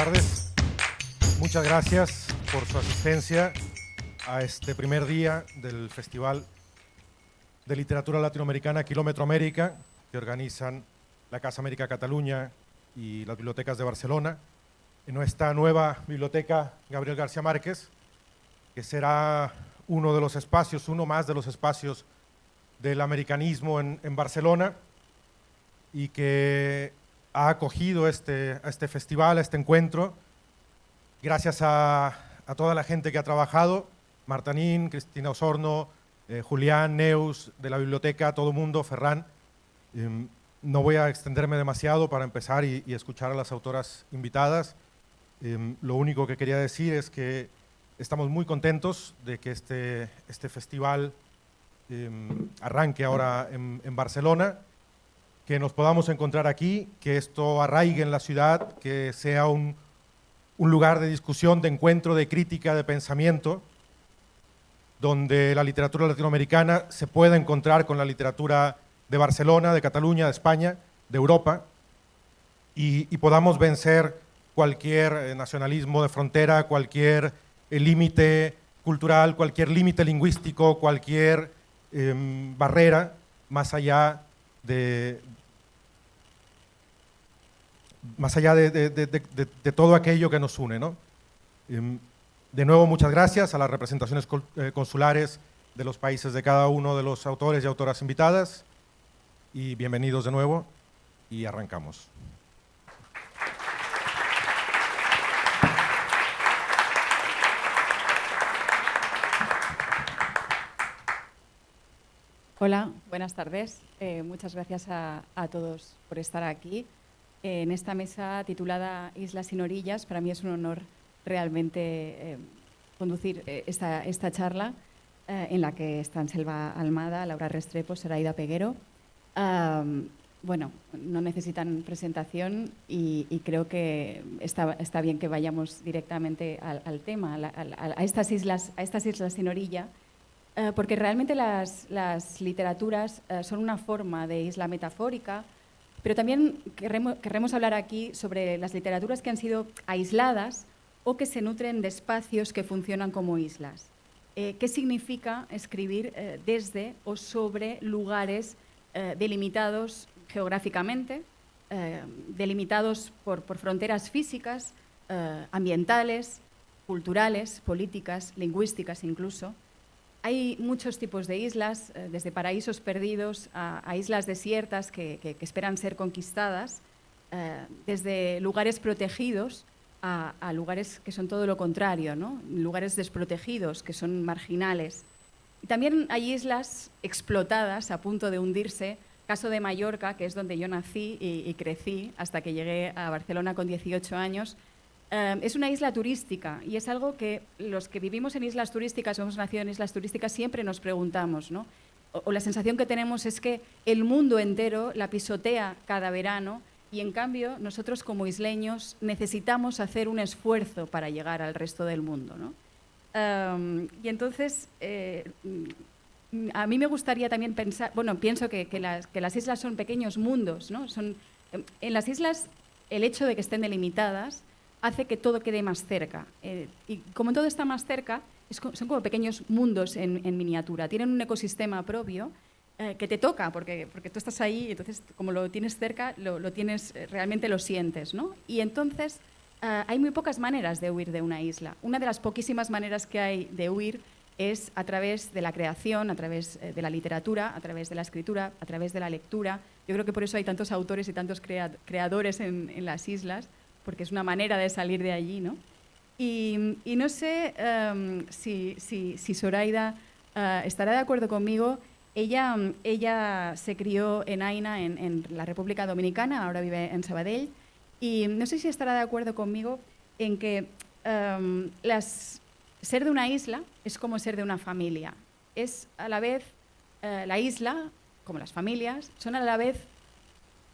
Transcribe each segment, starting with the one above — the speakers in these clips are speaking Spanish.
tardes. Muchas gracias por su asistencia a este primer día del Festival de Literatura Latinoamericana Kilómetro América, que organizan la Casa América Cataluña y las bibliotecas de Barcelona, en nuestra nueva biblioteca Gabriel García Márquez, que será uno de los espacios, uno más de los espacios del americanismo en Barcelona, y que ha acogido a este festival, a este encuentro, gracias a toda la gente que ha trabajado, Martanín, Cristina Osorno, Julián, Neus, de la biblioteca, todo el mundo, Ferran. No voy a extenderme demasiado para empezar y escuchar a las autoras invitadas. Lo único que quería decir es que estamos muy contentos de que este festival arranque ahora en Barcelona, que nos podamos encontrar aquí, que esto arraigue en la ciudad, que sea un lugar de discusión, de encuentro, de crítica, de pensamiento, donde la literatura latinoamericana se pueda encontrar con la literatura de Barcelona, de Cataluña, de España, de Europa, y podamos vencer cualquier nacionalismo de frontera, cualquier límite cultural, cualquier límite lingüístico, cualquier barrera, más allá de todo aquello que nos une, ¿no? De nuevo, muchas gracias a las representaciones consulares de los países de cada uno de los autores y autoras invitadas, y bienvenidos de nuevo, y arrancamos. Hola, buenas tardes. Muchas gracias a todos por estar aquí. En esta mesa titulada Islas sin orillas, para mí es un honor realmente conducir esta charla en la que están Selva Almada, Laura Restrepo, Zoraida Peguero. Bueno, no necesitan presentación y creo que está bien que vayamos directamente al tema, a estas islas sin orilla, porque realmente las literaturas son una forma de isla metafórica, pero también querremos hablar aquí sobre las literaturas que han sido aisladas o que se nutren de espacios que funcionan como islas. ¿Qué significa escribir desde o sobre lugares delimitados geográficamente, delimitados por fronteras físicas, ambientales, culturales, políticas, lingüísticas incluso? Hay muchos tipos de islas, desde paraísos perdidos a islas desiertas que esperan ser conquistadas, desde lugares protegidos a lugares que son todo lo contrario, ¿no? Lugares desprotegidos, que son marginales. Y también hay islas explotadas, a punto de hundirse, caso de Mallorca, que es donde yo nací y crecí hasta que llegué a Barcelona con 18 años. Es una isla turística y es algo que los que vivimos en islas turísticas o hemos nacido en islas turísticas siempre nos preguntamos, ¿no? O la sensación que tenemos es que el mundo entero la pisotea cada verano y en cambio nosotros como isleños necesitamos hacer un esfuerzo para llegar al resto del mundo, ¿no? Y entonces a mí me gustaría también pensar, bueno, pienso que las islas son pequeños mundos, ¿no? En las islas el hecho de que estén delimitadas hace que todo quede más cerca. Y como todo está más cerca, son como pequeños mundos en miniatura. Tienen un ecosistema propio que te toca, porque tú estás ahí y entonces, como lo tienes cerca, lo tienes, realmente lo sientes, ¿no? Y entonces hay muy pocas maneras de huir de una isla. Una de las poquísimas maneras que hay de huir es a través de la creación, a través de la literatura, a través de la escritura, a través de la lectura. Yo creo que por eso hay tantos autores y tantos creadores en las islas, porque es una manera de salir de allí, ¿no? Y no sé si Zoraida estará de acuerdo conmigo. Ella se crió en Aina, en la República Dominicana, ahora vive en Sabadell, y no sé si estará de acuerdo conmigo en que ser de una isla es como ser de una familia. Es a la vez, la isla, como las familias, son a la vez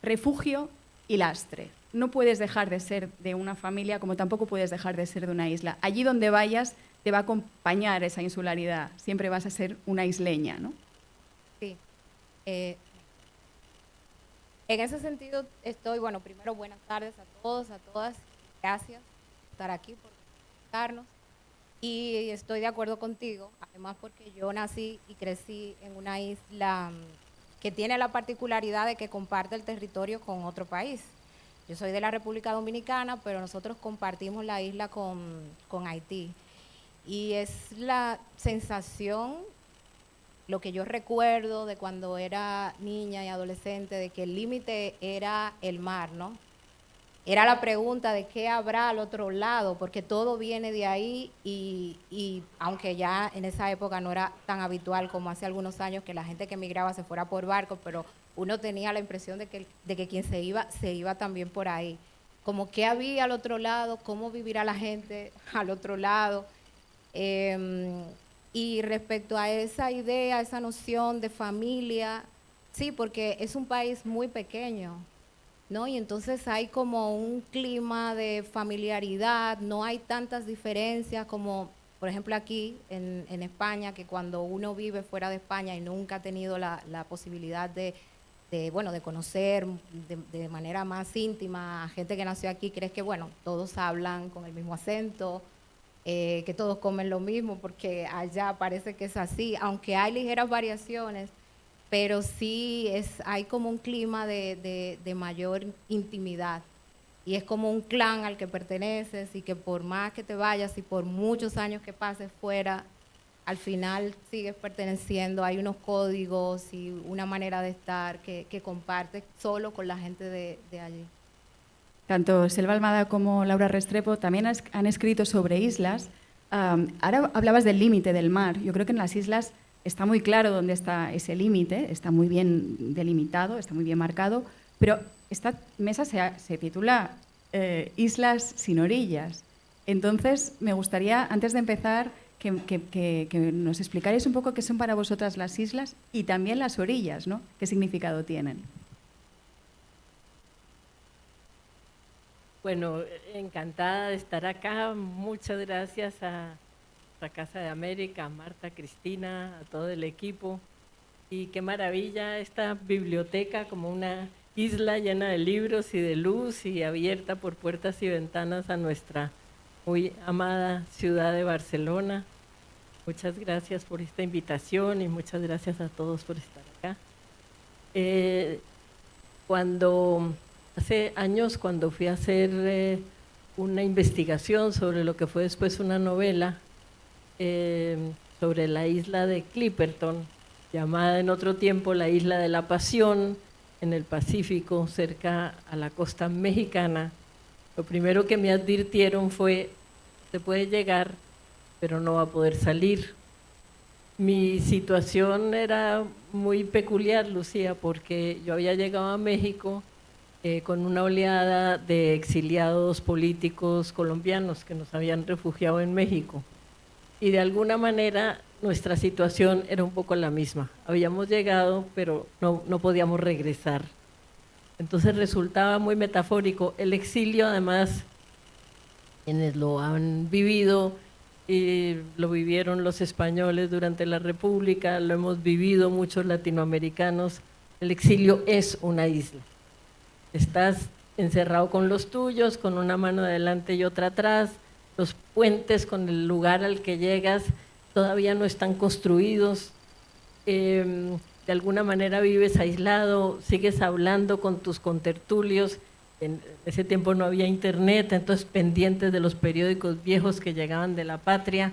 refugio y lastre. No puedes dejar de ser de una familia como tampoco puedes dejar de ser de una isla. Allí donde vayas te va a acompañar esa insularidad. Siempre vas a ser una isleña, ¿no? Sí. En ese sentido estoy, bueno, primero buenas tardes a todos, a todas. Gracias estar aquí, por invitarnos. Y estoy de acuerdo contigo, además porque yo nací y crecí en una isla que tiene la particularidad de que comparte el territorio con otro país. Yo soy de la República Dominicana, pero nosotros compartimos la isla con Haití. Y es la sensación, lo que yo recuerdo de cuando era niña y adolescente, de que el límite era el mar, ¿no? Era la pregunta de qué habrá al otro lado, porque todo viene de ahí y aunque ya en esa época no era tan habitual como hace algunos años que la gente que emigraba se fuera por barco, pero uno tenía la impresión de que quien se iba también por ahí. Como qué había al otro lado, cómo vivirá la gente al otro lado. Y respecto a esa idea, esa noción de familia, sí, porque es un país muy pequeño, ¿no? Y entonces hay como un clima de familiaridad, no hay tantas diferencias como, por ejemplo, aquí en España, que cuando uno vive fuera de España y nunca ha tenido la posibilidad de conocer de manera más íntima a gente que nació aquí, crees que, bueno, todos hablan con el mismo acento, que todos comen lo mismo, porque allá parece que es así, aunque hay ligeras variaciones, pero sí hay como un clima de mayor intimidad. Y es como un clan al que perteneces y que por más que te vayas y por muchos años que pases fuera, al final sigues perteneciendo. Hay unos códigos y una manera de estar que compartes solo con la gente de allí. Tanto Selva Almada como Laura Restrepo también han escrito sobre islas. Ahora hablabas del límite del mar. Yo creo que en las islas está muy claro dónde está ese límite, está muy bien delimitado, está muy bien marcado, pero esta mesa se titula Islas sin orillas. Entonces, me gustaría, antes de empezar, que nos explicarais un poco qué son para vosotras las islas y también las orillas, ¿no? ¿Qué significado tienen? Bueno, encantada de estar acá. Muchas gracias a la Casa de América, a Marta, Cristina, a todo el equipo. Y qué maravilla esta biblioteca, como una isla llena de libros y de luz y abierta por puertas y ventanas a nuestra muy amada ciudad de Barcelona. Muchas gracias por esta invitación y muchas gracias a todos por estar acá. Hace años, cuando fui a hacer una investigación sobre lo que fue después una novela sobre la isla de Clipperton, llamada en otro tiempo la Isla de la Pasión, en el Pacífico, cerca a la costa mexicana, lo primero que me advirtieron fue: se puede llegar, pero no va a poder salir. Mi situación era muy peculiar, Lucía, porque yo había llegado a México con una oleada de exiliados políticos colombianos que nos habían refugiado en México. Y de alguna manera nuestra situación era un poco la misma. Habíamos llegado, pero no podíamos regresar. Entonces resultaba muy metafórico. El exilio, además, quienes lo han vivido, y lo vivieron los españoles durante la República, lo hemos vivido muchos latinoamericanos, el exilio es una isla. Estás encerrado con los tuyos, con una mano adelante y otra atrás, los puentes con el lugar al que llegas todavía no están construidos, de alguna manera vives aislado, sigues hablando con tus contertulios. En ese tiempo no había internet, entonces pendientes de los periódicos viejos que llegaban de la patria,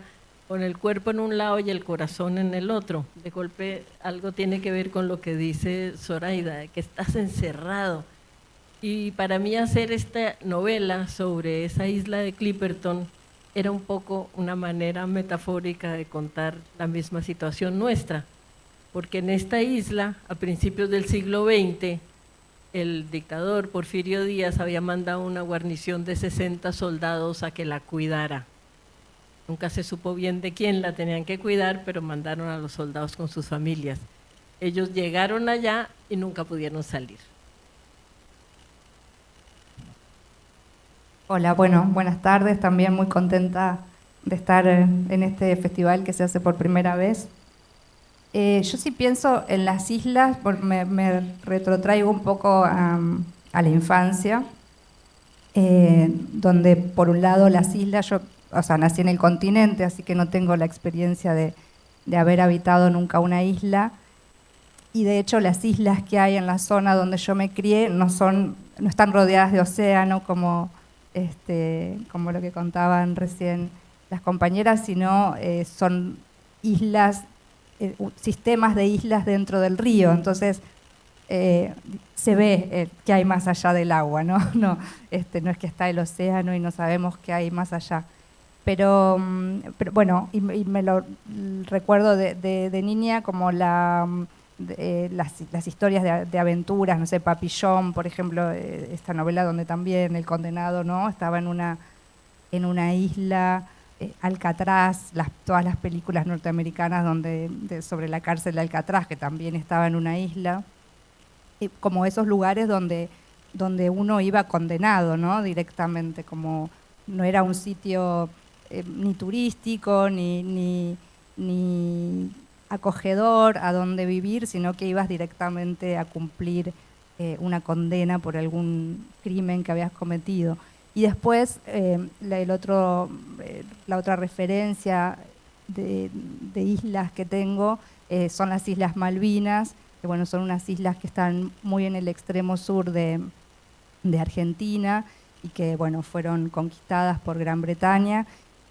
con el cuerpo en un lado y el corazón en el otro. De golpe algo tiene que ver con lo que dice Zoraida, que estás encerrado. Y para mí hacer esta novela sobre esa isla de Clipperton era un poco una manera metafórica de contar la misma situación nuestra, porque en esta isla, a principios del siglo XX, el dictador Porfirio Díaz había mandado una guarnición de 60 soldados a que la cuidara. Nunca se supo bien de quién la tenían que cuidar, pero mandaron a los soldados con sus familias. Ellos llegaron allá y nunca pudieron salir. Hola, bueno, buenas tardes. También muy contenta de estar en este festival que se hace por primera vez. Yo sí pienso en las islas, me retrotraigo un poco a la infancia. donde por un lado las islas, yo, o sea, nací en el continente, así que no tengo la experiencia de haber habitado nunca una isla, y de hecho las islas que hay en la zona donde yo me crié no están rodeadas de océano como lo que contaban recién las compañeras, sino son islas, sistemas de islas dentro del río. Entonces se ve qué hay más allá del agua, ¿no? No es que está el océano y no sabemos qué hay más allá. Pero bueno, y me lo recuerdo de niña como las historias de aventuras, no sé, Papillon, por ejemplo, esta novela donde también el condenado, ¿no?, estaba en una isla, Alcatraz, todas las películas norteamericanas sobre la cárcel de Alcatraz, que también estaba en una isla, como esos lugares donde uno iba condenado, ¿no?, directamente, como no era un sitio ni turístico, ni acogedor a donde vivir, sino que ibas directamente a cumplir una condena por algún crimen que habías cometido. Y después la otra referencia de islas que tengo son las Islas Malvinas, que bueno, son unas islas que están muy en el extremo sur de Argentina y que bueno, fueron conquistadas por Gran Bretaña.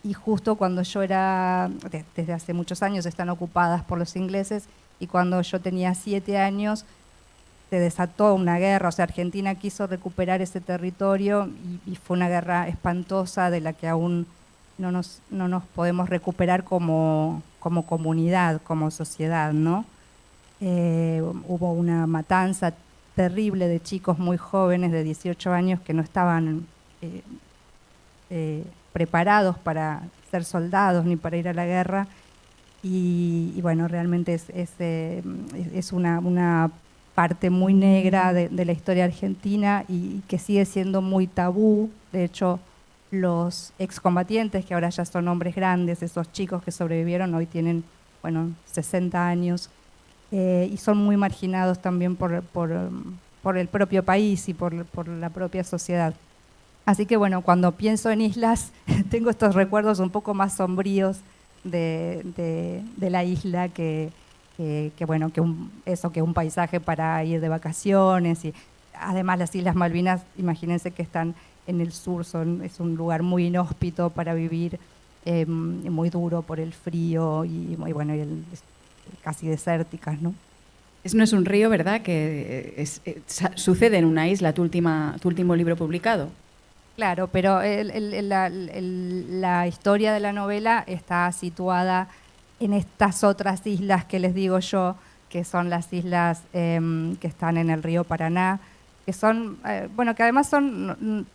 Y justo cuando yo desde hace muchos años están ocupadas por los ingleses, y cuando yo tenía 7 años se desató una guerra, o sea, Argentina quiso recuperar ese territorio y fue una guerra espantosa de la que aún no nos podemos recuperar como comunidad, como sociedad, ¿no? Hubo una matanza terrible de chicos muy jóvenes de 18 años que no estaban preparados para ser soldados ni para ir a la guerra, y bueno, realmente es una parte muy negra de la historia argentina y que sigue siendo muy tabú. De hecho, los excombatientes, que ahora ya son hombres grandes, esos chicos que sobrevivieron, hoy tienen, bueno, 60 años, y son muy marginados también por el propio país y por la propia sociedad. Así que bueno, cuando pienso en islas, tengo estos recuerdos un poco más sombríos de la isla que un paisaje para ir de vacaciones. Y además las Islas Malvinas, imagínense que están en el sur, es un lugar muy inhóspito para vivir, muy duro por el frío y bueno, casi desérticas, ¿no? No es un río, ¿verdad?, que sucede en una isla, tu último libro publicado. Claro, pero la historia de la novela está situada en estas otras islas que les digo yo, que son las islas que están en el río Paraná, que son, que además son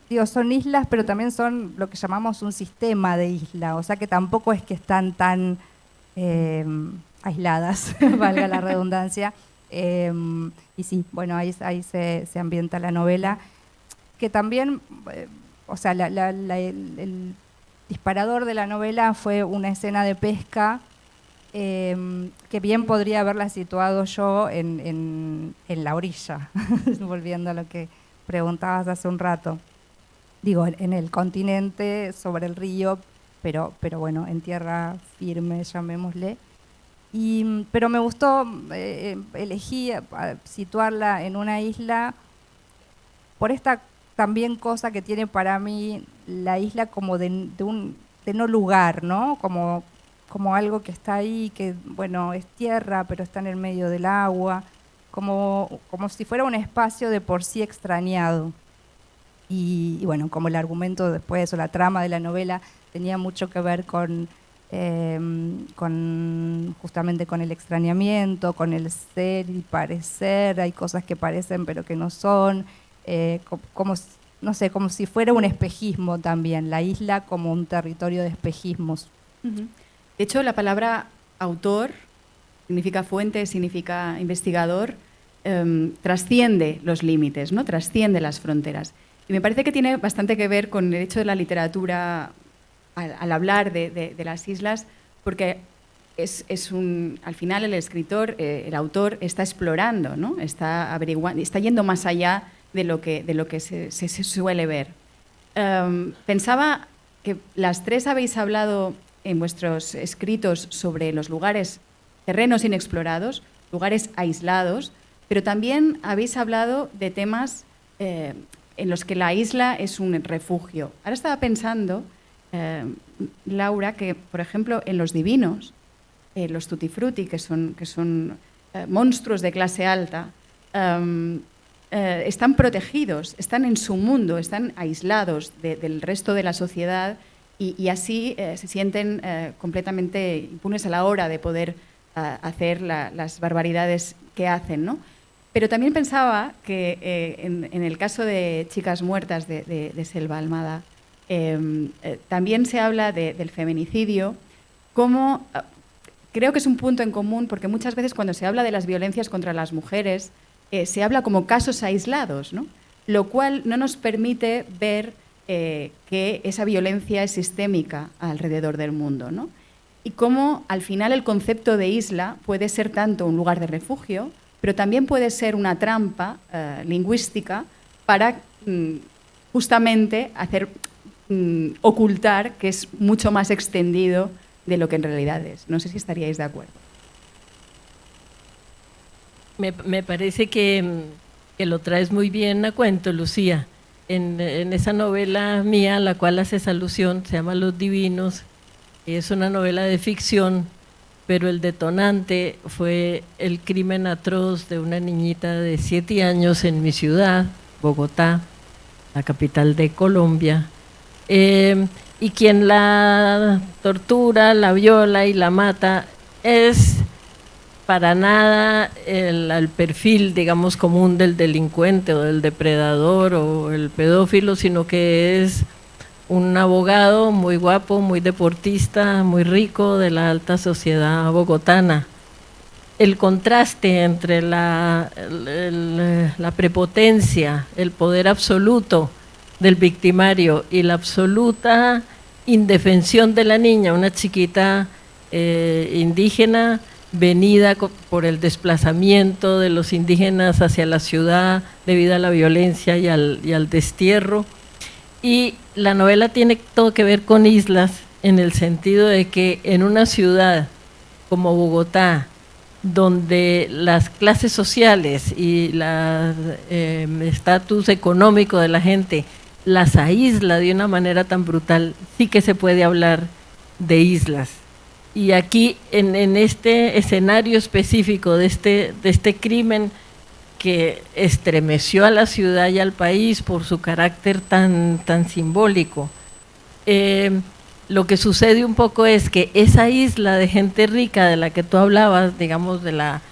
islas, pero también son lo que llamamos un sistema de isla, o sea que tampoco es que están tan aisladas, valga la redundancia. Y sí, bueno, ahí se ambienta la novela, que también, el disparador de la novela fue una escena de pesca que bien podría haberla situado yo en la orilla, volviendo a lo que preguntabas hace un rato. Digo, en el continente, sobre el río, pero bueno, en tierra firme, llamémosle. Pero me gustó, elegí situarla en una isla por esta también cosa que tiene para mí la isla como de no lugar, ¿no? Como algo que está ahí, que bueno, es tierra, pero está en el medio del agua, como si fuera un espacio de por sí extrañado. Y bueno, como el argumento después o la trama de la novela tenía mucho que ver justamente con el extrañamiento, con el ser y parecer, hay cosas que parecen pero que no son, no sé, como si fuera un espejismo también, la isla como un territorio de espejismos. Uh-huh. De hecho, la palabra autor significa fuente, significa investigador, trasciende los límites, ¿no? Trasciende las fronteras. Y me parece que tiene bastante que ver con el hecho de la literatura al hablar de las islas, porque al final el escritor, el autor, está explorando, ¿no? Está averiguando, está yendo más allá de lo que se suele ver. Pensaba que las tres habéis hablado en vuestros escritos sobre los lugares, terrenos inexplorados, lugares aislados, pero también habéis hablado de temas en los que la isla es un refugio. Ahora estaba pensando, Laura, que por ejemplo en Los Divinos, los Tutti Frutti, que son monstruos de clase alta, están protegidos, están en su mundo, están aislados del resto de la sociedad y así se sienten completamente impunes a la hora de poder hacer las barbaridades que hacen, ¿no? Pero también pensaba que en el caso de Chicas Muertas de Selva Almada, también se habla del feminicidio como, creo que es un punto en común, porque muchas veces cuando se habla de las violencias contra las mujeres, se habla como casos aislados, ¿no? Lo cual no nos permite ver que esa violencia es sistémica alrededor del mundo, ¿no? Y cómo al final el concepto de isla puede ser tanto un lugar de refugio, pero también puede ser una trampa lingüística para justamente hacer ocultar que es mucho más extendido de lo que en realidad es. No sé si estaríais de acuerdo. Me parece que lo traes muy bien a cuento, Lucía. En esa novela mía, a la cual haces alusión, se llama Los Divinos, es una novela de ficción, pero el detonante fue el crimen atroz de una niñita de 7 años en mi ciudad, Bogotá, la capital de Colombia, y quien la tortura, la viola y la mata es para nada el perfil, digamos, común del delincuente o del depredador o el pedófilo, sino que es un abogado muy guapo, muy deportista, muy rico de la alta sociedad bogotana. El contraste entre la prepotencia, el poder absoluto del victimario y la absoluta indefensión de la niña, una chiquita indígena venida por el desplazamiento de los indígenas hacia la ciudad debido a la violencia y al destierro. Y la novela tiene todo que ver con islas en el sentido de que en una ciudad como Bogotá, donde las clases sociales y el estatus económico de la gente las aísla de una manera tan brutal, sí que se puede hablar de islas. Y aquí, en este escenario específico de este crimen que estremeció a la ciudad y al país por su carácter tan simbólico, lo que sucede un poco es que esa isla de gente rica de la que tú hablabas, digamos de la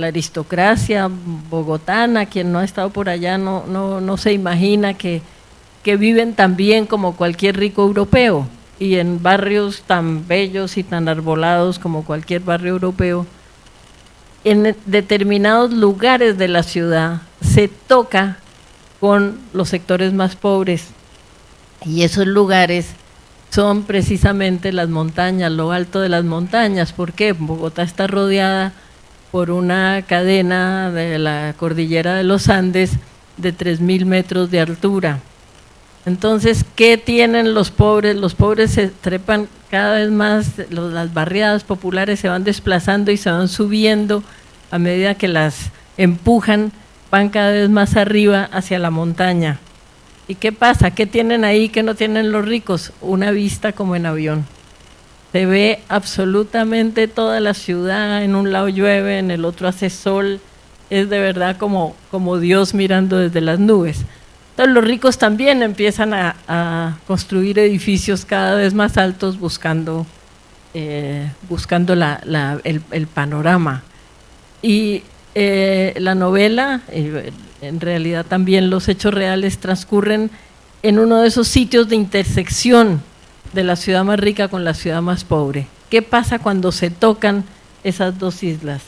aristocracia bogotana, quien no ha estado por allá no se imagina que viven tan bien como cualquier rico europeo y en barrios tan bellos y tan arbolados como cualquier barrio europeo. En determinados lugares de la ciudad se toca con los sectores más pobres y esos lugares son precisamente las montañas, lo alto de las montañas. ¿Por qué? Bogotá está rodeada por una cadena de la cordillera de los Andes de 3.000 metros de altura. Entonces, ¿qué tienen los pobres? Los pobres se trepan cada vez más, las barriadas populares se van desplazando y se van subiendo a medida que las empujan, van cada vez más arriba hacia la montaña. ¿Y qué pasa? ¿Qué tienen ahí que no tienen los ricos? Una vista como en avión. Se ve absolutamente toda la ciudad, en un lado llueve, en el otro hace sol, es de verdad como Dios mirando desde las nubes. Entonces los ricos también empiezan a construir edificios cada vez más altos buscando el panorama. Y la novela, en realidad también los hechos reales, transcurren en uno de esos sitios de intersección de la ciudad más rica con la ciudad más pobre. ¿Qué pasa cuando se tocan esas dos islas?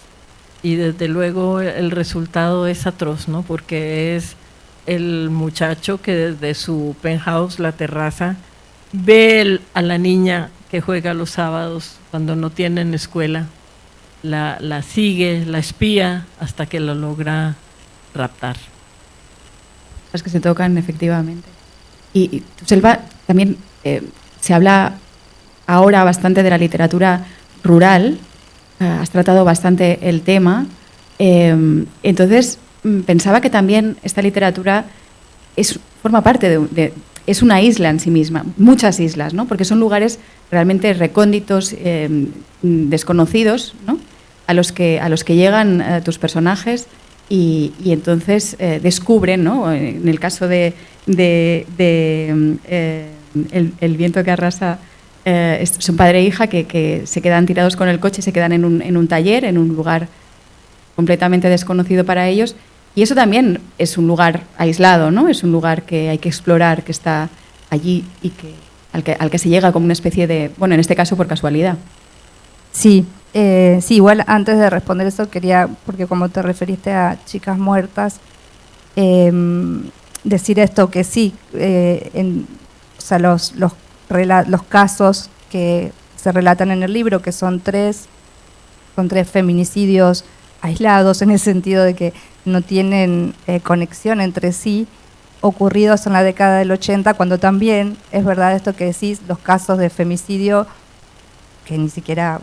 Y desde luego el resultado es atroz, ¿no? Porque es el muchacho que desde su penthouse, la terraza, ve a la niña que juega los sábados cuando no tienen escuela, la sigue, la espía hasta que lo logra raptar. las que se tocan efectivamente. Y tú, Selva, también se habla ahora bastante de la literatura rural, has tratado bastante el tema, entonces pensaba que también esta literatura forma parte es una isla en sí misma, muchas islas, ¿no? Porque son lugares realmente recónditos, desconocidos, ¿no? a los que llegan tus personajes y entonces descubren, ¿no? En el caso de el viento que arrasa, son padre e hija que se quedan tirados con el coche, se quedan en un taller, en un lugar completamente desconocido para ellos. Y eso también es un lugar aislado, ¿no? Es un lugar que hay que explorar, que está allí y al que se llega como una especie de, bueno, en este caso por casualidad. Sí, sí, igual antes de responder eso quería, porque como te referiste a Chicas Muertas, decir esto que sí, o sea, los casos que se relatan en el libro, que son tres feminicidios aislados en el sentido de que no tienen conexión entre sí, ocurridos en la década del 80, cuando también es verdad esto que decís, los casos de femicidio, que ni siquiera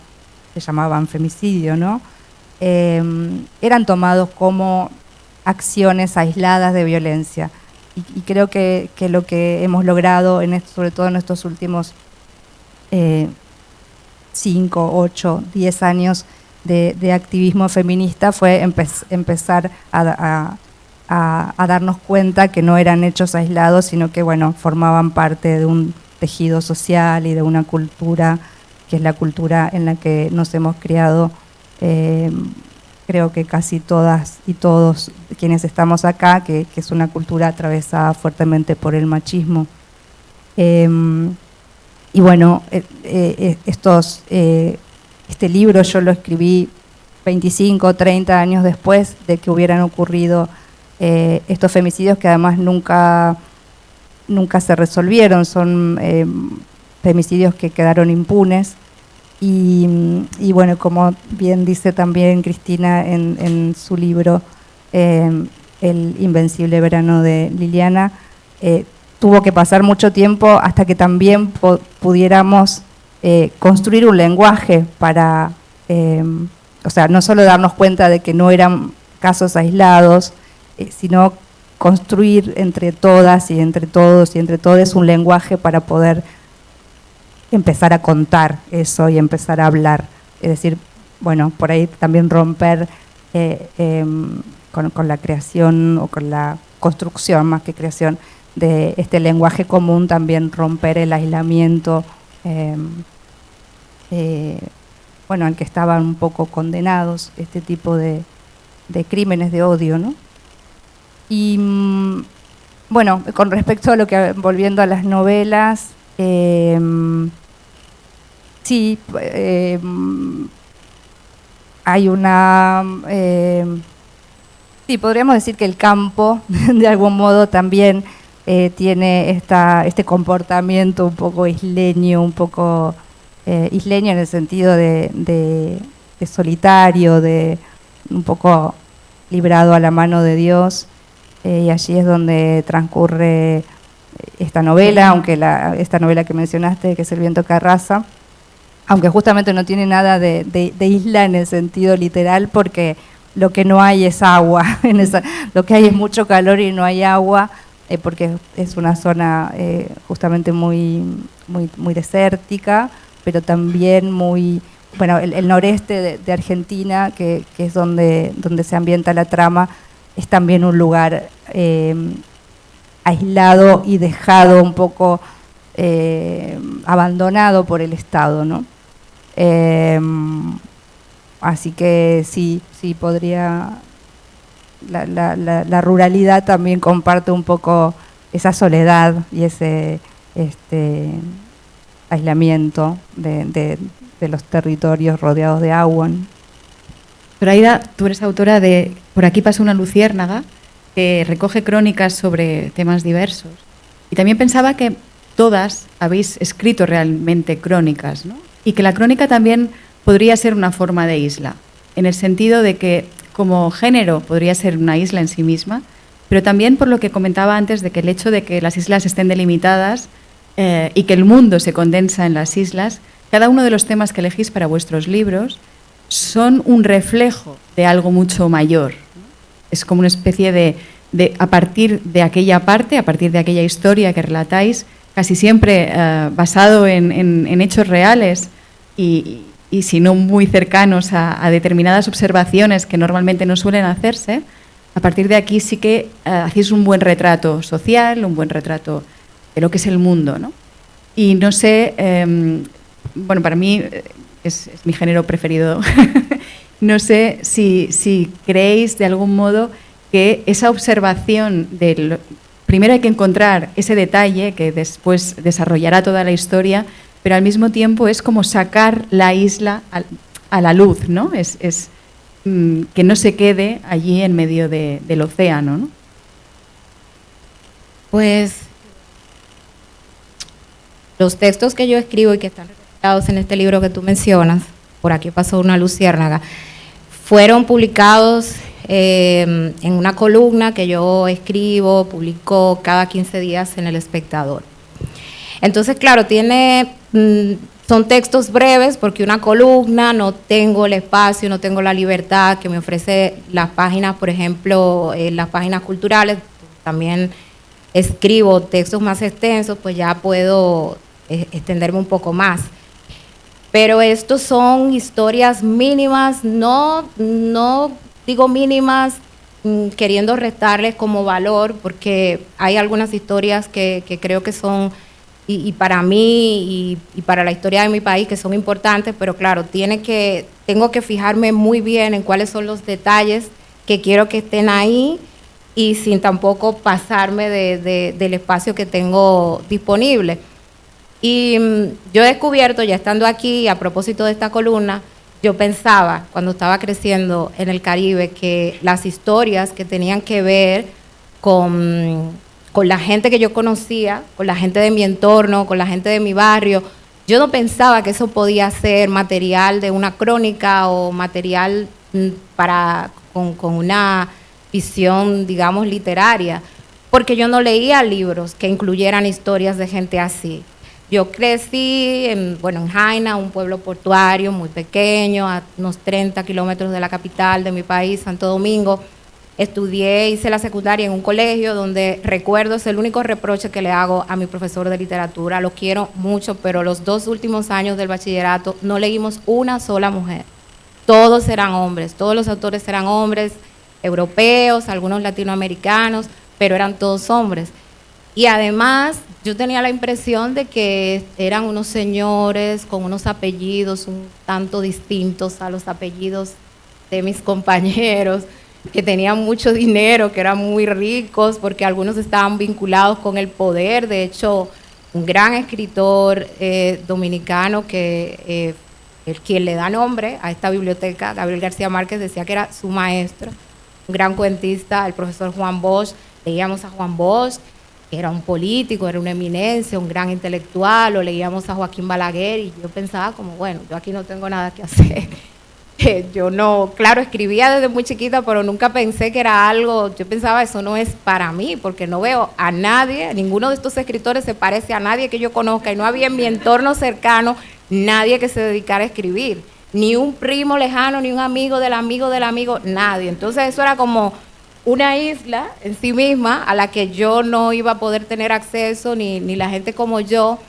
se llamaban femicidio, ¿no? Eran tomados como acciones aisladas de violencia. Y creo que lo que hemos logrado, sobre todo en estos últimos 5, 8, 10 años de activismo feminista fue empezar a darnos cuenta que no eran hechos aislados, sino que bueno, formaban parte de un tejido social y de una cultura, que es la cultura en la que nos hemos criado, creo que casi todas y todos quienes estamos acá, que es una cultura atravesada fuertemente por el machismo. Y bueno, este libro yo lo escribí 25 o 30 años después de que hubieran ocurrido estos femicidios, que además nunca se resolvieron, son femicidios que quedaron impunes. Y bueno, como bien dice también Cristina en su libro El Invencible Verano de Liliana, tuvo que pasar mucho tiempo hasta que también pudiéramos construir un lenguaje para, o sea, no solo darnos cuenta de que no eran casos aislados, sino construir entre todas y entre todos y entre todos un lenguaje para poder empezar a contar eso y empezar a hablar. Es decir, bueno, por ahí también romper con la creación o con la construcción, más que creación, de este lenguaje común, también romper el aislamiento, bueno, al que estaban un poco condenados este tipo de crímenes de odio, ¿no? Y bueno, con respecto a lo que, volviendo a las novelas, sí, hay una, sí, podríamos decir que el campo, de algún modo, también tiene este comportamiento un poco isleño, un poco isleño en el sentido de solitario, de un poco librado a la mano de Dios, y allí es donde transcurre esta novela, aunque esta novela que mencionaste, que es El viento que arrasa, aunque justamente no tiene nada de isla en el sentido literal, porque lo que no hay es agua, lo que hay es mucho calor y no hay agua, porque es una zona justamente muy desértica, pero también muy, bueno, el noreste de Argentina, que es donde se ambienta la trama, es también un lugar aislado y dejado un poco abandonado por el Estado, ¿no? Así que sí podría, la ruralidad también comparte un poco esa soledad y ese aislamiento de los territorios rodeados de agua, ¿no? Zoraida, tú eres autora de Por aquí pasa una luciérnaga, que recoge crónicas sobre temas diversos. Y también pensaba que todas habéis escrito realmente crónicas, ¿no? Y que la crónica también podría ser una forma de isla, en el sentido de que como género podría ser una isla en sí misma, pero también por lo que comentaba antes de que el hecho de que las islas estén delimitadas y que el mundo se condensa en las islas, cada uno de los temas que elegís para vuestros libros son un reflejo de algo mucho mayor. Es como una especie de a partir de aquella parte, a partir de aquella historia que relatáis, casi siempre basado en hechos reales y si no muy cercanos a determinadas observaciones que normalmente no suelen hacerse, a partir de aquí sí que hacéis un buen retrato social, un buen retrato de lo que es el mundo, ¿no? Y no sé, bueno, para mí es mi género preferido. No sé si creéis de algún modo que esa observación primero hay que encontrar ese detalle que después desarrollará toda la historia, pero al mismo tiempo es como sacar la isla a la luz, ¿no? Es que no se quede allí en medio del océano, ¿no? Pues los textos que yo escribo y que están registrados en este libro que tú mencionas, Por aquí pasó una luciérnaga, fueron publicados en una columna que yo escribo, publico cada 15 días en El Espectador. Entonces, claro, son textos breves porque una columna no tengo el espacio, no tengo la libertad que me ofrece las páginas, por ejemplo, las páginas culturales. También escribo textos más extensos, pues ya puedo extenderme un poco más. Pero estos son historias mínimas, no digo mínimas queriendo restarles como valor, porque hay algunas historias que creo que son, y para mí y para la historia de mi país, que son importantes, pero claro, tengo que fijarme muy bien en cuáles son los detalles que quiero que estén ahí y sin tampoco pasarme del espacio que tengo disponible. Y yo he descubierto, ya estando aquí, a propósito de esta columna, yo pensaba, cuando estaba creciendo en el Caribe, que las historias que tenían que ver con la gente que yo conocía, con la gente de mi entorno, con la gente de mi barrio, yo no pensaba que eso podía ser material de una crónica o material con una visión, digamos, literaria, porque yo no leía libros que incluyeran historias de gente así. Yo crecí en Jaina, un pueblo portuario muy pequeño, a unos 30 kilómetros de la capital de mi país, Santo Domingo. Hice la secundaria en un colegio donde recuerdo, es el único reproche que le hago a mi profesor de literatura. Lo quiero mucho, pero los 2 últimos años del bachillerato no leímos una sola mujer. Todos eran hombres, todos los autores eran hombres, europeos, algunos latinoamericanos, pero eran todos hombres. Y además, yo tenía la impresión de que eran unos señores con unos apellidos un tanto distintos a los apellidos de mis compañeros, que tenían mucho dinero, que eran muy ricos, porque algunos estaban vinculados con el poder. De hecho, un gran escritor dominicano quien le da nombre a esta biblioteca, Gabriel García Márquez, decía que era su maestro, un gran cuentista, el profesor Juan Bosch. Leíamos a Juan Bosch, que era un político, era una eminencia, un gran intelectual, o leíamos a Joaquín Balaguer, y yo pensaba como, bueno, yo aquí no tengo nada que hacer. Yo no, claro, escribía desde muy chiquita, pero nunca pensé que era algo, yo pensaba, eso no es para mí, porque no veo a nadie, ninguno de estos escritores se parece a nadie que yo conozca, y no había en mi entorno cercano nadie que se dedicara a escribir, ni un primo lejano, ni un amigo del amigo del amigo, nadie. Entonces eso era como una isla en sí misma a la que yo no iba a poder tener acceso, ni la gente como yo.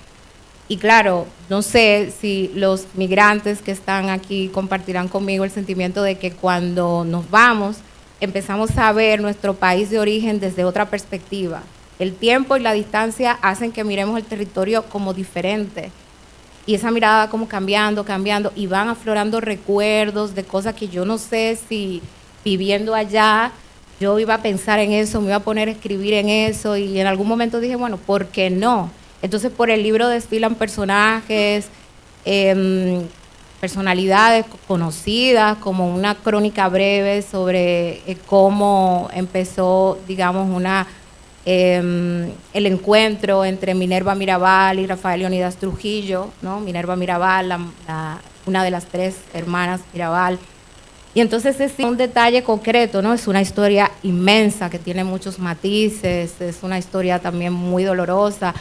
Y claro, no sé si los migrantes que están aquí compartirán conmigo el sentimiento de que cuando nos vamos, empezamos a ver nuestro país de origen desde otra perspectiva. El tiempo y la distancia hacen que miremos el territorio como diferente. Y esa mirada va como cambiando, y van aflorando recuerdos de cosas que yo no sé si viviendo allá yo iba a pensar en eso, me iba a poner a escribir en eso, y en algún momento dije, bueno, ¿por qué no? Entonces por el libro desfilan personajes, personalidades conocidas, como una crónica breve sobre cómo empezó, digamos, el encuentro entre Minerva Mirabal y Rafael Leónidas Trujillo, ¿no? Minerva Mirabal, una de las 3 hermanas Mirabal, Y entonces es un detalle concreto, ¿no? Es una historia inmensa que tiene muchos matices, es una historia también muy dolorosa,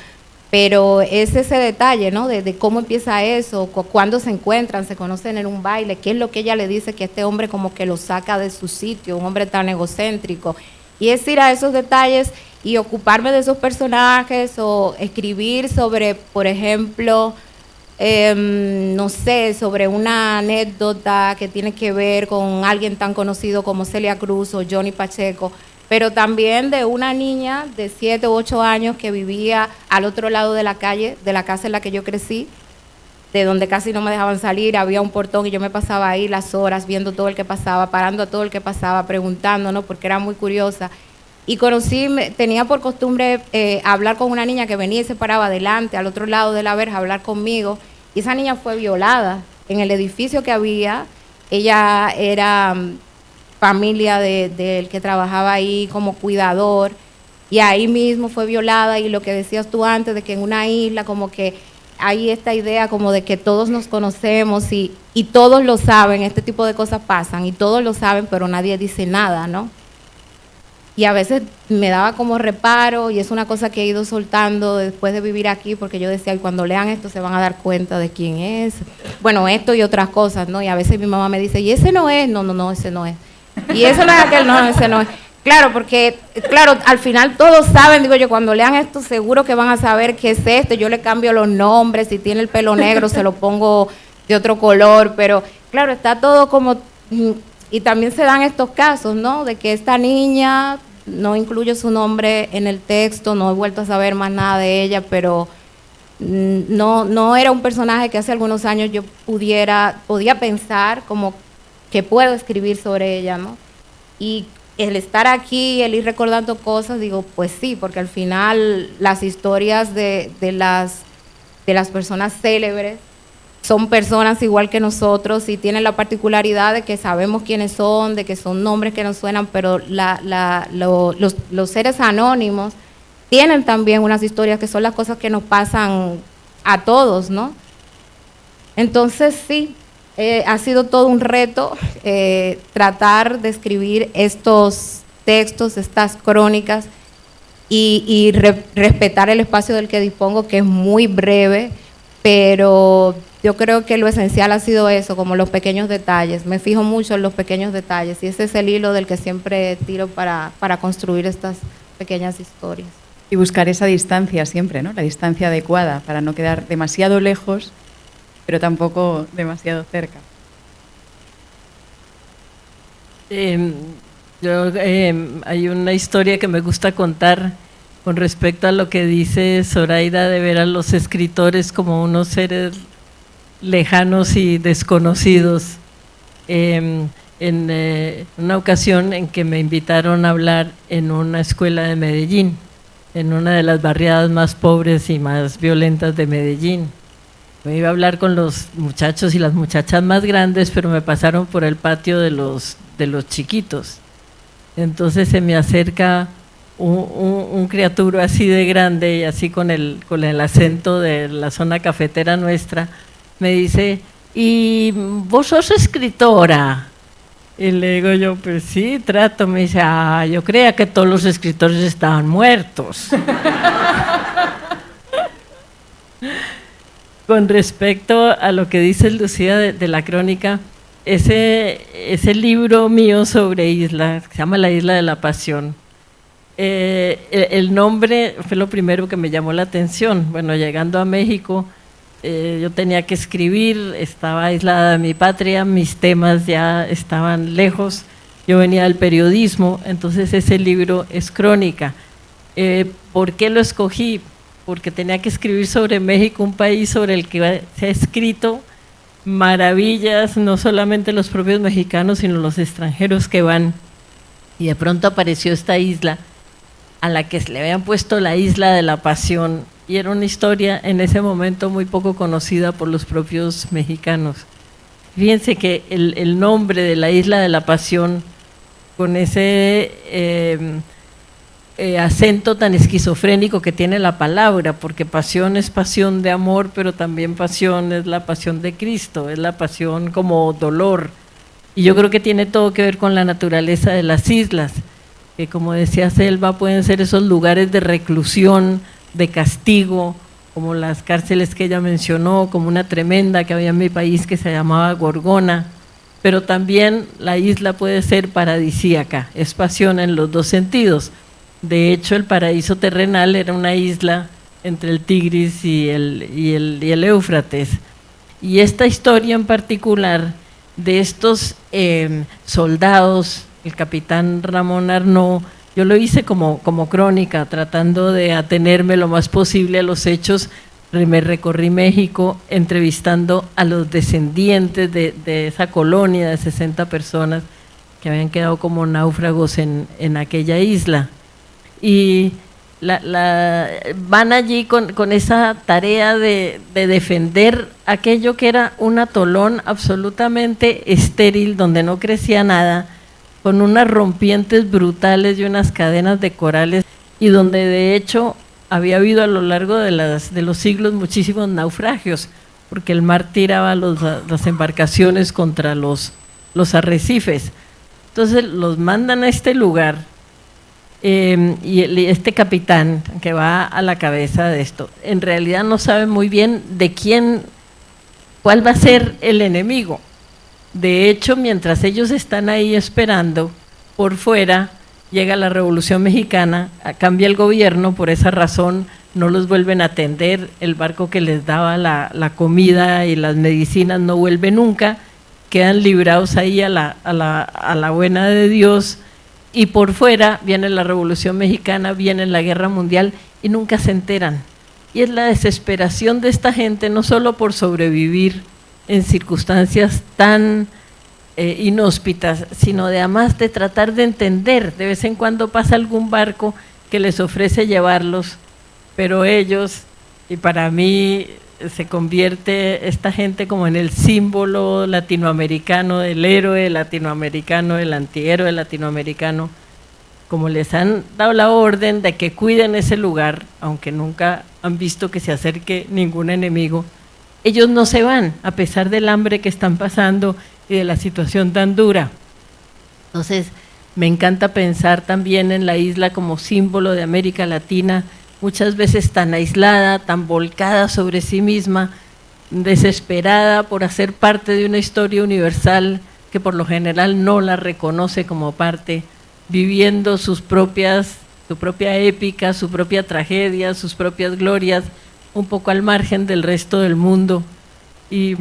pero es ese detalle, ¿no? De cómo empieza eso, cuándo se encuentran, se conocen en un baile, qué es lo que ella le dice que este hombre como que lo saca de su sitio, un hombre tan egocéntrico. Y es ir a esos detalles y ocuparme de esos personajes o escribir sobre, por ejemplo, no sé, sobre una anécdota que tiene que ver con alguien tan conocido como Celia Cruz o Johnny Pacheco, pero también de una niña de 7 u 8 años que vivía al otro lado de la calle, de la casa en la que yo crecí, de donde casi no me dejaban salir, había un portón y yo me pasaba ahí las horas viendo todo el que pasaba, parando a todo el que pasaba, preguntando, ¿no? Porque era muy curiosa. Y tenía por costumbre hablar con una niña que venía y se paraba adelante, al otro lado de la verja, a hablar conmigo. Y esa niña fue violada en el edificio que había. Ella era familia del que trabajaba ahí como cuidador. Y ahí mismo fue violada. Y lo que decías tú antes, de que en una isla como que hay esta idea como de que todos nos conocemos y todos lo saben, este tipo de cosas pasan. Y todos lo saben, pero nadie dice nada, ¿no? Y a veces me daba como reparo y es una cosa que he ido soltando después de vivir aquí, porque yo decía, y cuando lean esto se van a dar cuenta de quién es. Bueno, esto y otras cosas, ¿no? Y a veces mi mamá me dice, y ese no es, no, ese no es. Y ese no es aquel, no, ese no es. Claro, porque, claro, al final todos saben, digo yo, cuando lean esto seguro que van a saber qué es esto. Yo le cambio los nombres, si tiene el pelo negro se lo pongo de otro color, pero claro, está todo como... Y también se dan estos casos, ¿no? De que esta niña, no incluyo su nombre en el texto, no he vuelto a saber más nada de ella, pero no era un personaje que hace algunos años yo podía pensar como que puedo escribir sobre ella, ¿no? Y el estar aquí, el ir recordando cosas, digo, pues sí, porque al final las historias de las personas célebres son personas igual que nosotros y tienen la particularidad de que sabemos quiénes son, de que son nombres que nos suenan, pero los seres anónimos tienen también unas historias que son las cosas que nos pasan a todos, ¿no? Entonces sí, ha sido todo un reto tratar de escribir estos textos, estas crónicas y respetar el espacio del que dispongo, que es muy breve, pero yo creo que lo esencial ha sido eso, como los pequeños detalles. Me fijo mucho en los pequeños detalles y ese es el hilo del que siempre tiro para construir estas pequeñas historias. Y buscar esa distancia siempre, ¿no? La distancia adecuada para no quedar demasiado lejos, pero tampoco demasiado cerca. Hay una historia que me gusta contar con respecto a lo que dice Zoraida de ver a los escritores como unos seres lejanos y desconocidos. En una ocasión en que me invitaron a hablar en una escuela de Medellín, en una de las barriadas más pobres y más violentas de Medellín. Me iba a hablar con los muchachos y las muchachas más grandes, pero me pasaron por el patio de los chiquitos. Entonces se me acerca un criatura así de grande y así con el acento de la zona cafetera nuestra, me dice, ¿y vos sos escritora? Y le digo yo, pues sí, trato. Me dice, yo creía que todos los escritores estaban muertos. Con respecto a lo que dice Lucía de la crónica, ese libro mío sobre isla, se llama La Isla de la Pasión, el nombre fue lo primero que me llamó la atención. Bueno, llegando a México, yo tenía que escribir, estaba aislada de mi patria, mis temas ya estaban lejos, yo venía del periodismo, entonces ese libro es crónica. ¿Por qué lo escogí? Porque tenía que escribir sobre México, un país sobre el que se ha escrito maravillas, no solamente los propios mexicanos, sino los extranjeros que van. Y de pronto apareció esta isla a la que le habían puesto la Isla de la Pasión, y era una historia en ese momento muy poco conocida por los propios mexicanos. Fíjense que el nombre de la Isla de la Pasión, con ese acento tan esquizofrénico que tiene la palabra, porque pasión es pasión de amor, pero también pasión es la pasión de Cristo, es la pasión como dolor. Y yo creo que tiene todo que ver con la naturaleza de las islas, que como decía Selva, pueden ser esos lugares de reclusión, de castigo, como las cárceles que ella mencionó, como una tremenda que había en mi país que se llamaba Gorgona, pero también la isla puede ser paradisíaca, es pasión en los dos sentidos. De hecho, el paraíso terrenal era una isla entre el Tigris y el Éufrates. Y esta historia en particular de estos soldados, el capitán Ramón Arnaud, yo lo hice como crónica, tratando de atenerme lo más posible a los hechos. Me recorrí México entrevistando a los descendientes de esa colonia de 60 personas que habían quedado como náufragos en aquella isla. Y van allí con esa tarea de defender aquello que era un atolón absolutamente estéril, donde no crecía nada, con unas rompientes brutales y unas cadenas de corales, y donde de hecho había habido a lo largo de los siglos muchísimos naufragios, porque el mar tiraba las embarcaciones contra los arrecifes. Entonces los mandan a este lugar, y este capitán que va a la cabeza de esto, en realidad no sabe muy bien cuál va a ser el enemigo. De hecho, mientras ellos están ahí esperando, por fuera llega la Revolución Mexicana, cambia el gobierno, por esa razón no los vuelven a atender, el barco que les daba la comida y las medicinas no vuelve nunca, quedan librados ahí a la buena de Dios, y por fuera viene la Revolución Mexicana, viene la Guerra Mundial y nunca se enteran. Y es la desesperación de esta gente, no solo por sobrevivir en circunstancias tan inhóspitas, sino además de tratar de entender. De vez en cuando pasa algún barco que les ofrece llevarlos, pero ellos, y para mí se convierte esta gente como en el símbolo latinoamericano, del héroe latinoamericano, del antihéroe latinoamericano, como les han dado la orden de que cuiden ese lugar, aunque nunca han visto que se acerque ningún enemigo, ellos no se van, a pesar del hambre que están pasando y de la situación tan dura. Entonces, me encanta pensar también en la isla como símbolo de América Latina, muchas veces tan aislada, tan volcada sobre sí misma, desesperada por hacer parte de una historia universal que por lo general no la reconoce como parte, viviendo su propia épica, su propia tragedia, sus propias glorias, un poco al margen del resto del mundo. Y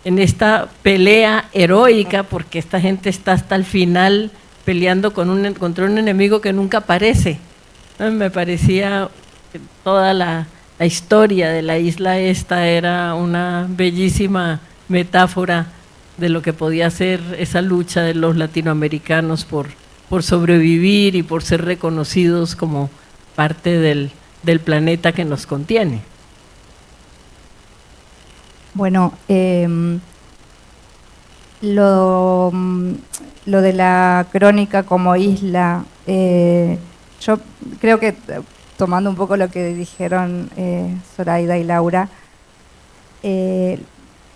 en esta pelea heroica, porque esta gente está hasta el final peleando contra un enemigo que nunca aparece. Me parecía que toda la historia de la isla esta era una bellísima metáfora de lo que podía ser esa lucha de los latinoamericanos por sobrevivir y por ser reconocidos como parte del planeta que nos contiene. Bueno, lo de la crónica como isla, yo creo que, tomando un poco lo que dijeron Zoraida y Laura,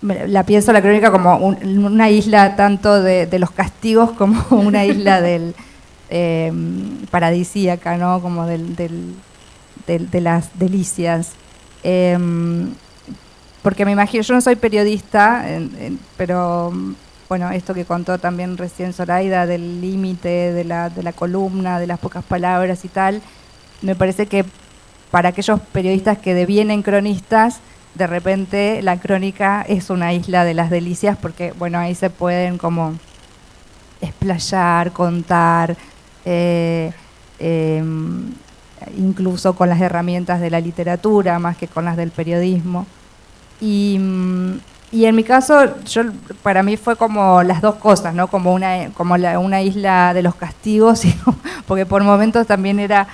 la pienso la crónica como una isla tanto de los castigos como una isla paradisíaca, ¿no? Como de las delicias. Porque me imagino, yo no soy periodista, pero bueno, esto que contó también recién Zoraida del límite de la columna, de las pocas palabras y tal, me parece que para aquellos periodistas que devienen cronistas, de repente la crónica es una isla de las delicias, porque bueno, ahí se pueden como explayar, contar, incluso con las herramientas de la literatura más que con las del periodismo. Y en mi caso, para mí fue como las dos cosas, ¿no? Como una isla de los castigos, porque por momentos también era,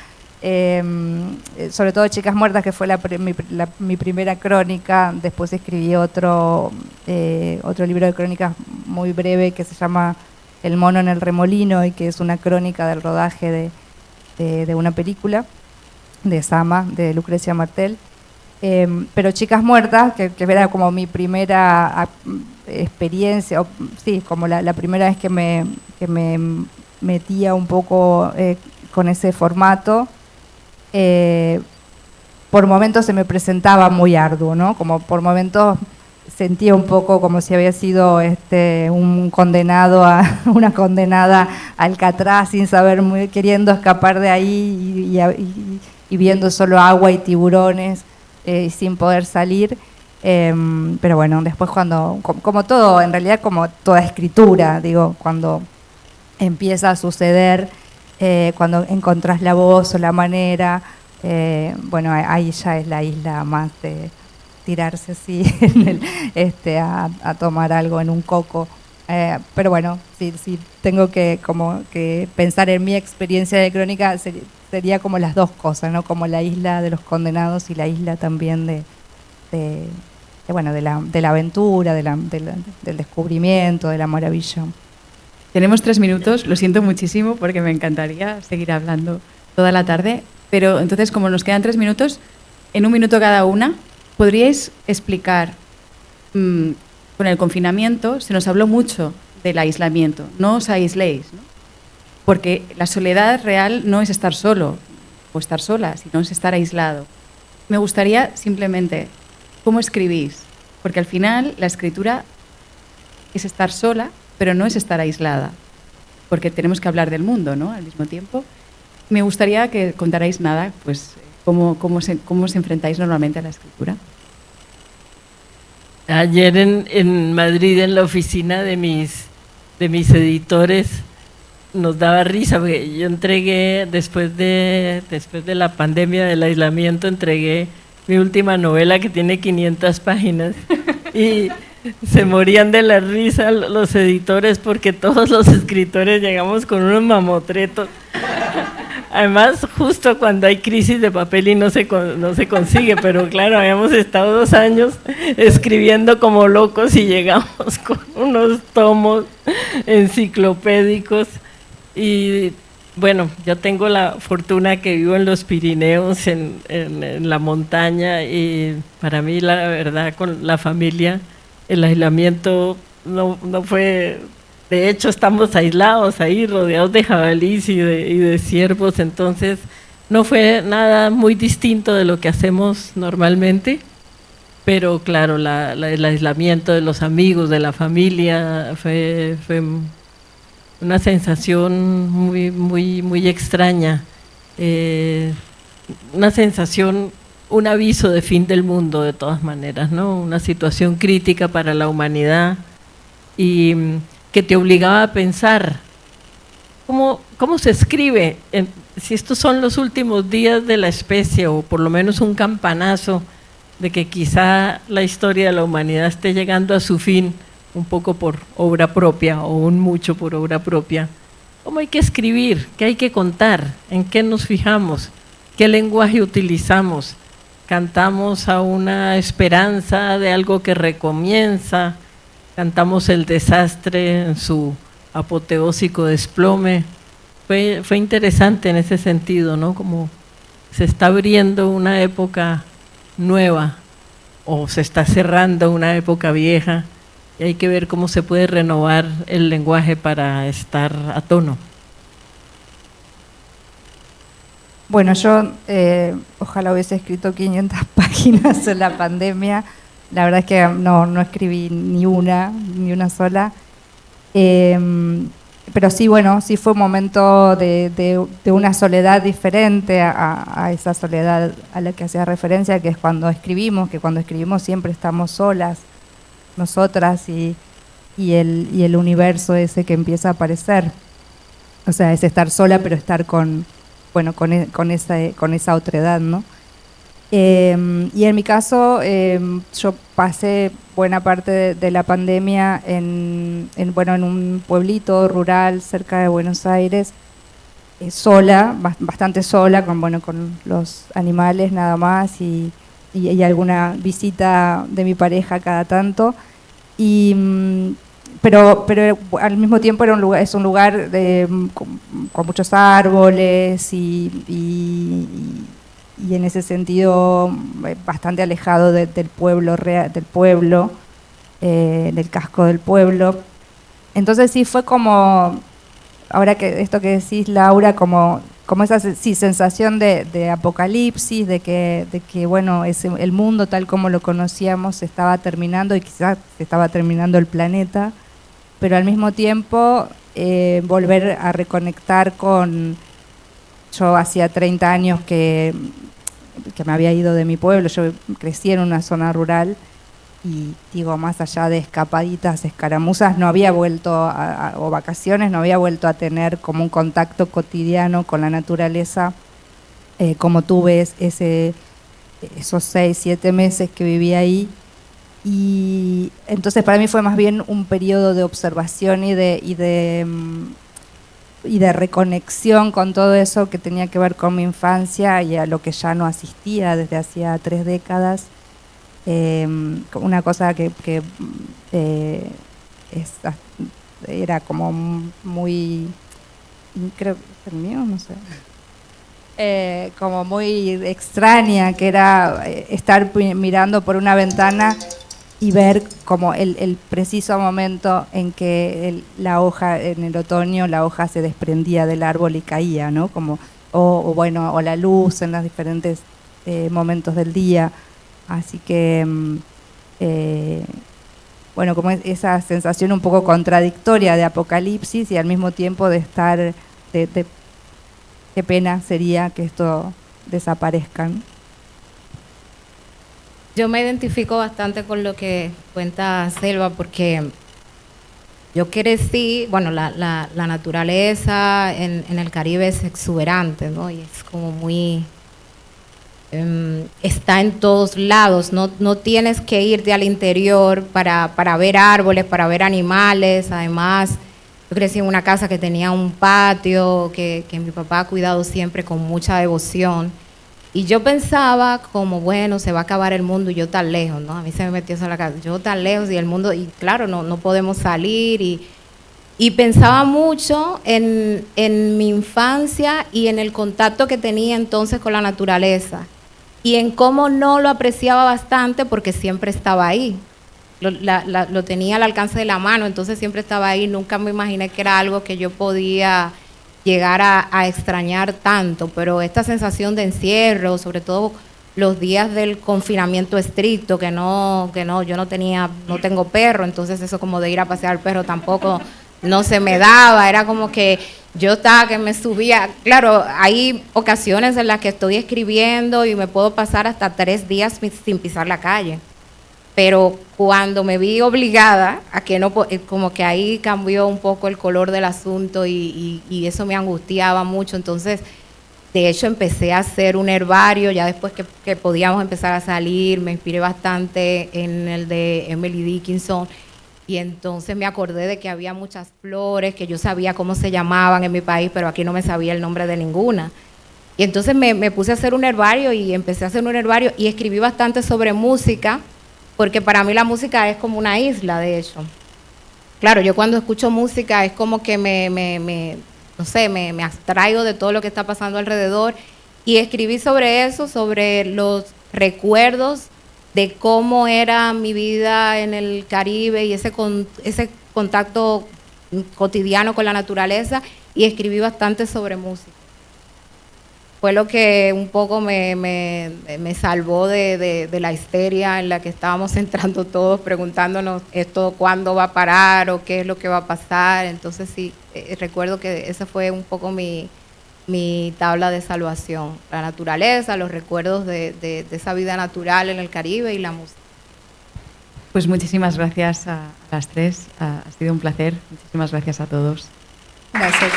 sobre todo Chicas Muertas, que fue mi primera crónica. Después escribí otro libro de crónicas muy breve que se llama El mono en el remolino, y que es una crónica del rodaje de una película de Sama, de Lucrecia Martel. Pero Chicas Muertas, que era como mi primera experiencia, sí, como la primera vez que me metía un poco con ese formato. Por momentos se me presentaba muy arduo, ¿no? Como por momentos sentía un poco como si había sido un condenado una condenada a Alcatraz sin saber, queriendo escapar de ahí y viendo solo agua y tiburones sin poder salir. Pero bueno, después como todo, en realidad como toda escritura, digo, cuando empieza a suceder, cuando encontrás la voz o la manera, bueno, ahí ya es la isla más de tirarse así a tomar algo en un coco. Pero bueno, si tengo que pensar en mi experiencia de crónica, sería como las dos cosas, ¿no? Como la isla de los condenados y la isla también de la aventura, del descubrimiento, de la maravilla. Tenemos 3 minutos, lo siento muchísimo porque me encantaría seguir hablando toda la tarde, pero entonces como nos quedan 3 minutos, en 1 minuto cada una, ¿podríais explicar, con el confinamiento se nos habló mucho del aislamiento, no os aisléis, ¿no? Porque la soledad real no es estar solo o estar sola, sino es estar aislado. Me gustaría simplemente, ¿cómo escribís? Porque al final la escritura es estar sola, pero no es estar aislada, porque tenemos que hablar del mundo, ¿no? Al mismo tiempo. Me gustaría que contarais nada, pues, cómo os enfrentáis normalmente a la escritura. Ayer en Madrid, en la oficina de mis editores, nos daba risa, porque yo entregué, después de la pandemia, del aislamiento, entregué mi última novela que tiene 500 páginas y se morían de la risa los editores porque todos los escritores llegamos con unos mamotretos. Además, justo cuando hay crisis de papel y no se consigue, pero claro, habíamos estado 2 años escribiendo como locos y llegamos con unos tomos enciclopédicos. Y bueno, yo tengo la fortuna que vivo en los Pirineos, en la montaña, y para mí, la verdad, con la familia, el aislamiento no fue. De hecho, estamos aislados ahí, rodeados de jabalíes y de ciervos, entonces no fue nada muy distinto de lo que hacemos normalmente, pero claro, el aislamiento de los amigos, de la familia, fue una sensación muy, muy, muy extraña, una sensación, un aviso de fin del mundo de todas maneras, ¿no? Una situación crítica para la humanidad y que te obligaba a pensar cómo se escribe, si estos son los últimos días de la especie, o por lo menos un campanazo de que quizá la historia de la humanidad esté llegando a su fin, un poco por obra propia o un mucho por obra propia. ¿Cómo hay que escribir? ¿Qué hay que contar? ¿En qué nos fijamos? ¿Qué lenguaje utilizamos? ¿Cantamos a una esperanza de algo que recomienza? Cantamos el desastre en su apoteósico desplome. Fue interesante en ese sentido, ¿no? Como se está abriendo una época nueva o se está cerrando una época vieja y hay que ver cómo se puede renovar el lenguaje para estar a tono. Bueno, yo ojalá hubiese escrito 500 páginas en la pandemia. La verdad es que no escribí ni una sola. Pero sí, bueno, sí fue un momento de una soledad diferente a esa soledad a la que hacía referencia, que es cuando escribimos, que cuando escribimos siempre estamos solas, nosotras y el universo ese que empieza a aparecer. O sea, es estar sola, pero estar con esa otredad, ¿no? Y en mi caso, yo pasé buena parte de la pandemia en un pueblito rural cerca de Buenos Aires, sola, bastante sola, con los animales nada más y alguna visita de mi pareja cada tanto. Pero al mismo tiempo es un lugar con muchos árboles y en ese sentido bastante alejado del pueblo del casco del pueblo. Entonces sí fue como, ahora que esto que decís, Laura, como esa sensación de apocalipsis, de que bueno, el mundo tal como lo conocíamos se estaba terminando y quizás se estaba terminando el planeta, pero al mismo tiempo volver a reconectar con... Yo hacía 30 años que me había ido de mi pueblo, yo crecí en una zona rural y digo, más allá de escapaditas, escaramuzas, no había vuelto o vacaciones, no había vuelto a tener como un contacto cotidiano con la naturaleza, como tuve esos 6, 7 meses que viví ahí. Y entonces para mí fue más bien un periodo de observación y de reconexión con todo eso que tenía que ver con mi infancia y a lo que ya no asistía desde hacía 3 décadas. Una cosa que era como muy, creo que es el mío, no sé, como muy extraña, que era estar mirando por una ventana y ver como el preciso momento en que la hoja, en el otoño, la hoja se desprendía del árbol y caía, ¿no? Como, o la luz en los diferentes momentos del día. Así que, bueno, como esa sensación un poco contradictoria de apocalipsis y al mismo tiempo de estar, qué pena sería que esto desaparezca. Yo me identifico bastante con lo que cuenta Selva porque yo crecí, bueno, la naturaleza en el Caribe es exuberante, ¿no? Y es como muy... está en todos lados, no tienes que irte al interior para ver árboles, para ver animales. Además, yo crecí en una casa que tenía un patio que mi papá ha cuidado siempre con mucha devoción. Y yo pensaba como, bueno, se va a acabar el mundo y yo tan lejos, ¿no? A mí se me metió eso en la cabeza, yo tan lejos y el mundo, y claro, no podemos salir. Y pensaba mucho en mi infancia y en el contacto que tenía entonces con la naturaleza. Y en cómo no lo apreciaba bastante porque siempre estaba ahí. Lo tenía al alcance de la mano, entonces siempre estaba ahí. Nunca me imaginé que era algo que yo podía llegar a extrañar tanto, pero esta sensación de encierro, sobre todo los días del confinamiento estricto, yo no tengo perro, entonces eso como de ir a pasear al perro tampoco no se me daba, era como que yo estaba que me subía. Claro, hay ocasiones en las que estoy escribiendo y me puedo pasar hasta 3 días sin pisar la calle. Pero cuando me vi obligada a que no, como que ahí cambió un poco el color del asunto y eso me angustiaba mucho. Entonces, de hecho, empecé a hacer un herbario, ya después que podíamos empezar a salir, me inspiré bastante en el de Emily Dickinson. Y entonces me acordé de que había muchas flores que yo sabía cómo se llamaban en mi país, pero aquí no me sabía el nombre de ninguna. Y entonces me puse a hacer un herbario y empecé a hacer un herbario y escribí bastante sobre música, porque para mí la música es como una isla, de hecho. Claro, yo cuando escucho música es como que me abstraigo de todo lo que está pasando alrededor y escribí sobre eso, sobre los recuerdos de cómo era mi vida en el Caribe y ese contacto cotidiano con la naturaleza, y escribí bastante sobre música. Fue lo que un poco me salvó de la histeria en la que estábamos entrando todos, preguntándonos esto cuándo va a parar o qué es lo que va a pasar. Entonces sí, recuerdo que esa fue un poco mi tabla de salvación, la naturaleza, los recuerdos de esa vida natural en el Caribe y la música. Pues muchísimas gracias a las tres, ha sido un placer, muchísimas gracias a todos. Gracias.